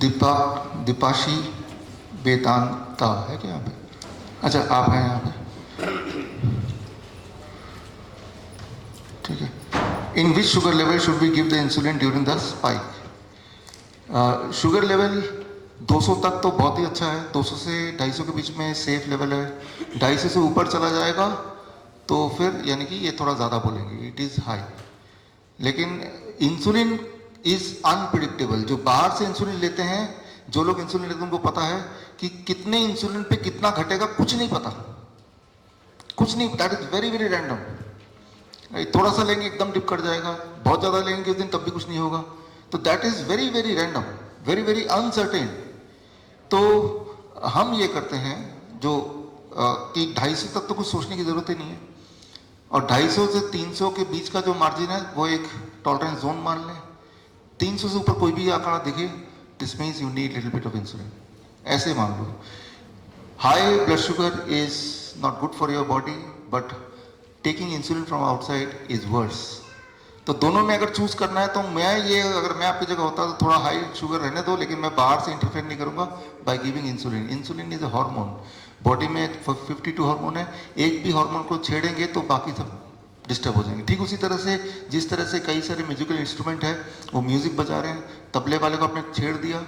दीपाशी वेदांता है क्या यहाँ पे? अच्छा, आप हैं यहाँ पे, ठीक है। In which sugar level should we give the insulin during the spike? Sugar level 200 तक तो बहुत ही अच्छा है, 200 से 250 के बीच में सेफ लेवल है। 250 से ऊपर चला जाएगा तो फिर यानी कि ये थोड़ा ज़्यादा बोलेंगे, इट इज़ हाई। लेकिन इंसुलिन इज़ अनप्रिडिक्टेबल। जो बाहर से इंसुलिन लेते हैं, जो लोग इंसुलिन लेते हैं उनको पता है कि कितने इंसुलिन पे कितना घटेगा, कुछ नहीं पता, कुछ नहीं, that is very very random. थोड़ा सा लेंगे एकदम डिप कर जाएगा, बहुत ज़्यादा लेंगे उस दिन तब भी कुछ नहीं होगा। तो that is very very random, very very uncertain. तो हम ये करते हैं जो कि 250 तक तो कुछ सोचने की ज़रूरत ही नहीं है, और 250 से 300 के बीच का जो मार्जिन है वो एक टॉलरेंस जोन मान लें। 300 से ऊपर कोई भी आंकड़ा दिखे, this means you need little bit of insulin, ऐसे मान लो। High blood sugar is not good for your body, but taking insulin from outside is worse. तो दोनों में अगर चूज करना है तो अगर मैं आपकी जगह होता तो थोड़ा हाई शुगर रहने दो, लेकिन मैं बाहर से इंटरफेयर नहीं करूंगा by giving insulin. Insulin is a hormone, body में 52 हार्मोन है, एक भी हार्मोन को छेड़ेंगे तो बाकी सब डिस्टर्ब हो जाएंगे। ठीक उसी तरह से जिस तरह से कई सारे म्यूजिकल इंस्ट्रूमेंट है, वो म्यूजिक बजा रहे हैं, तबले वाले को आपने छेड़ दिया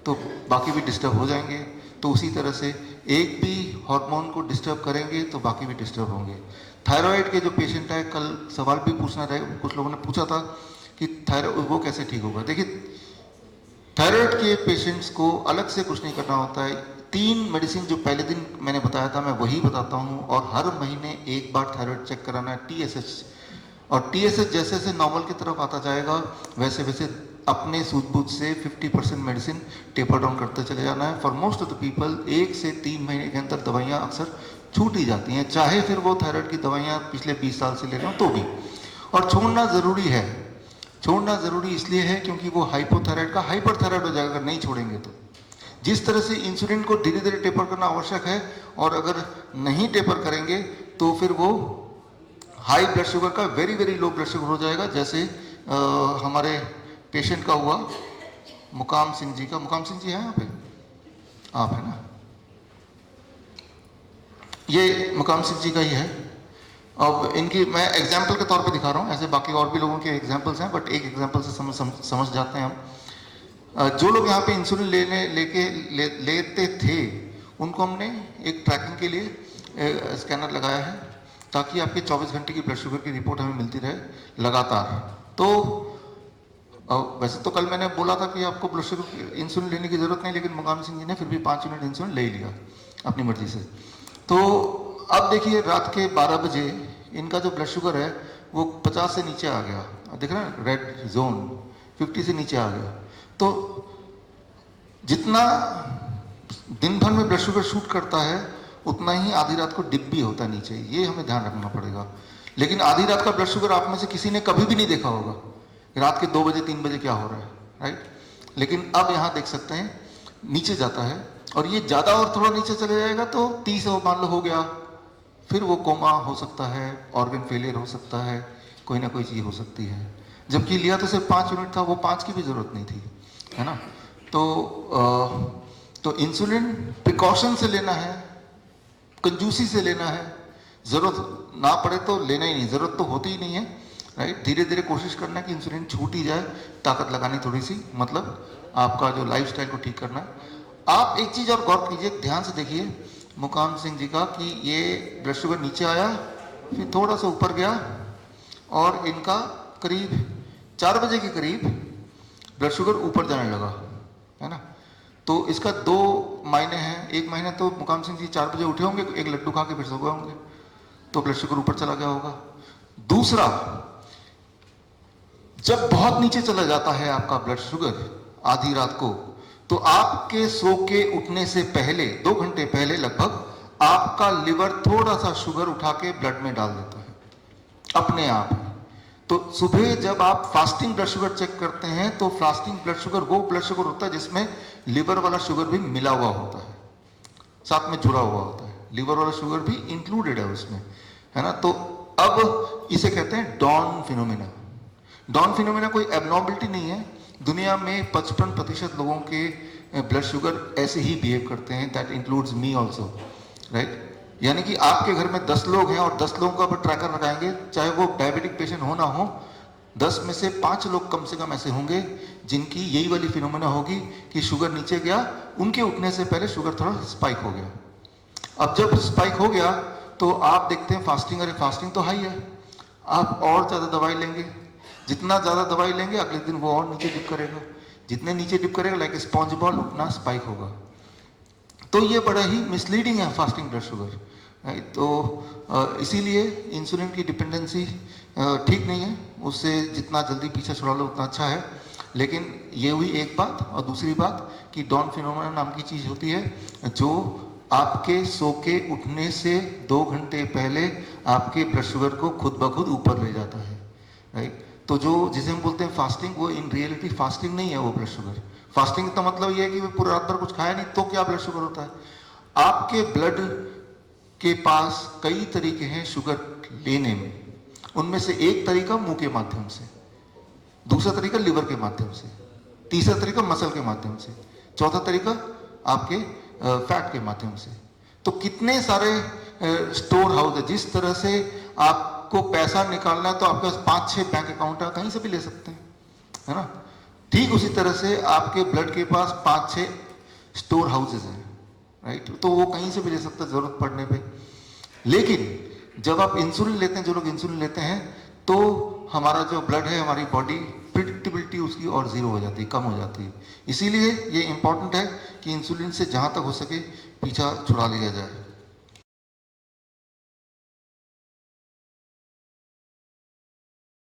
तो बाकी भी डिस्टर्ब हो जाएंगे। तो उसी तरह से एक भी हार्मोन को डिस्टर्ब करेंगे तो बाकी भी डिस्टर्ब होंगे। थायराइड के जो पेशेंट है, कल सवाल भी पूछना रहे, कुछ लोगों ने पूछा था कि थायराइड वो कैसे ठीक होगा। देखिए, थायराइड के पेशेंट्स को अलग से कुछ नहीं करना होता है। 3 मेडिसिन जो पहले दिन मैंने बताया था मैं वही बताता हूँ, और हर महीने एक बार थायराइड चेक कराना है, TSH। और TSH जैसे जैसे नॉर्मल की तरफ आता जाएगा वैसे वैसे अपने सूझबूझ से 50% मेडिसिन टेपर डाउन करते चले जाना है। For most of the people 1 से 3 महीने के अंदर दवाइयाँ अक्सर छूट ही जाती हैं, चाहे फिर वो थायराइड की दवाइयाँ पिछले 20 साल से ले लो तो भी। और छोड़ना ज़रूरी है, छोड़ना ज़रूरी इसलिए है क्योंकि वो हाइपोथायराइड का हाइपर थायराइड हो जाएगा अगर नहीं छोड़ेंगे तो। जिस तरह से इंसुलिन को धीरे धीरे टेपर करना आवश्यक है, और अगर नहीं टेपर करेंगे तो फिर वो हाई ब्लड शुगर का very very low blood sugar हो जाएगा। जैसे हमारे पेशेंट का हुआ, मुकाम सिंह जी का। मुकाम सिंह जी हैं यहाँ पे? आप है ना? ये मुकाम सिंह जी का ही है। अब इनकी मैं एग्जाम्पल के तौर पे दिखा रहा हूँ, ऐसे बाकी और भी लोगों के एग्जाम्पल्स हैं, बट एक एग्जाम्पल से समझ जाते हैं हम। जो लोग यहाँ पे इंसुलिन लेते थे उनको हमने एक ट्रैकिंग के लिए स्कैनर लगाया है, ताकि आपके 24 घंटे की ब्लड शुगर की रिपोर्ट हमें मिलती रहे लगातार। तो वैसे तो कल मैंने बोला था कि आपको ब्लड शुगर इंसुलिन लेने की ज़रूरत नहीं, लेकिन मुकाम सिंह जी ने फिर भी 5 यूनिट इंसुलिन ले लिया अपनी मर्जी से। तो अब देखिए, रात के 12 बजे इनका जो ब्लड शुगर है वो 50 से नीचे आ गया, देख रहे हैं रेड जोन, 50 से नीचे आ गया। तो जितना दिन भर में ब्लड शुगर शूट करता है उतना ही आधी रात को डिप भी होता है नीचे, ये हमें ध्यान रखना पड़ेगा। लेकिन आधी रात का ब्लड शुगर आप में से किसी ने कभी भी नहीं देखा होगा, रात के 2 बजे 3 बजे क्या हो रहा है, राइट। लेकिन अब यहाँ देख सकते हैं नीचे जाता है, और ये ज़्यादा और थोड़ा नीचे चले जाएगा तो 30 मान लो हो गया, फिर वो कोमा हो सकता है, ऑर्गन फेलियर हो सकता है, कोई ना कोई चीज़ हो सकती है। जबकि लिया तो सिर्फ 5 यूनिट था, वो 5 की भी ज़रूरत नहीं थी, है ना। तो इंसुलिन प्रिकॉशन से लेना है, कंजूसी से लेना है, ज़रूरत ना पड़े तो लेना ही नहीं, ज़रूरत तो होती ही नहीं है, राइट। धीरे धीरे कोशिश करना है कि इंसुलिन छूट ही जाए, ताकत लगानी थोड़ी सी, मतलब आपका जो लाइफस्टाइल को ठीक करना है। आप एक चीज़ और गौर कीजिए, ध्यान से देखिए मुकाम सिंह जी का, कि ये ब्लड शुगर नीचे आया, फिर थोड़ा सा ऊपर गया, और इनका करीब 4 बजे के करीब ब्लड शुगर ऊपर जाने लगा, है ना। तो इसका 2 मायने हैं। एक महीने तो मुकाम सिंह जी 4 बजे उठे होंगे, एक लड्डू खा के फिर सो गए होंगे, तो ब्लड शुगर ऊपर चला गया होगा। दूसरा, जब बहुत नीचे चला जाता है आपका ब्लड शुगर आधी रात को, तो आपके सो के उठने से पहले 2 घंटे पहले लगभग आपका लिवर थोड़ा सा शुगर उठा के ब्लड में डाल देता है अपने आप। तो सुबह जब आप फास्टिंग ब्लड शुगर चेक करते हैं तो फास्टिंग ब्लड शुगर वो ब्लड शुगर होता है जिसमें लिवर वाला शुगर भी मिला हुआ होता है, साथ में जुड़ा हुआ होता है, लिवर वाला शुगर भी इंक्लूडेड है उसमें, है ना। तो अब इसे कहते हैं डॉन फिनोमिना। डॉन फिनोमिना कोई एबनॉर्मलिटी नहीं है। दुनिया में 55% लोगों के ब्लड शुगर ऐसे ही बिहेव करते हैं, that includes me also, right. यानी कि आपके घर में 10 लोग हैं और 10 लोगों का आप ट्रैकर लगाएंगे, चाहे वो डायबिटिक पेशेंट हो ना हो, 10 में से 5 लोग कम से कम ऐसे होंगे जिनकी यही वाली फिनोमेना होगी कि शुगर नीचे गया, उनके उठने से पहले शुगर थोड़ा स्पाइक हो गया। अब जब स्पाइक हो गया तो आप देखते हैं फास्टिंग, अरे फास्टिंग तो हाई है, आप और ज़्यादा दवाई लेंगे, जितना ज़्यादा दवाई लेंगे अगले दिन वो और नीचे डिप करेगा, जितने नीचे डिप करेगा लाइक स्पॉन्ज बॉल उतना स्पाइक होगा। तो ये बड़ा ही मिसलीडिंग है फास्टिंग ब्लड शुगर, तो इसीलिए इंसुलिन की डिपेंडेंसी ठीक नहीं है, उससे जितना जल्दी पीछे छुड़ा लो उतना अच्छा है। लेकिन ये हुई एक बात, और दूसरी बात कि डॉन फिनोमेना नाम की चीज़ होती है जो आपके सो के उठने से 2 घंटे पहले आपके ब्लड शुगर को खुद ब खुद ऊपर ले जाता है, राइट। तो जो जिसे हम बोलते हैं फास्टिंग, वो इन रियलिटी फास्टिंग नहीं है वो ब्लड शुगर। फास्टिंग का मतलब ये है कि पूरी रात भर कुछ खाया नहीं तो क्या ब्लड शुगर होता है। आपके ब्लड के पास कई तरीके हैं शुगर लेने में, उनमें से एक तरीका मुंह के माध्यम से, दूसरा तरीका लिवर के माध्यम से, तीसरा तरीका मसल के माध्यम से, चौथा तरीका आपके फैट के माध्यम से। तो कितने सारे स्टोर हाउस है, जिस तरह से आपको पैसा निकालना है तो आपके पास 5-6 बैंक अकाउंट है, कहीं से भी ले सकते हैं, है ना। ठीक उसी तरह से आपके ब्लड के पास 5-6 स्टोर हाउसेज हैं, राइट। तो वो कहीं से भी ले सकते हैं जरूरत पड़ने पे। लेकिन जब आप इंसुलिन लेते हैं, जो लोग इंसुलिन लेते हैं, तो हमारा जो ब्लड है, हमारी बॉडी प्रिडिक्टेबिलिटी उसकी और ज़ीरो हो जाती है, कम हो जाती है। इसीलिए ये इंपॉर्टेंट है कि इंसुलिन से जहाँ तक हो सके पीछा छुड़ा लिया जाए।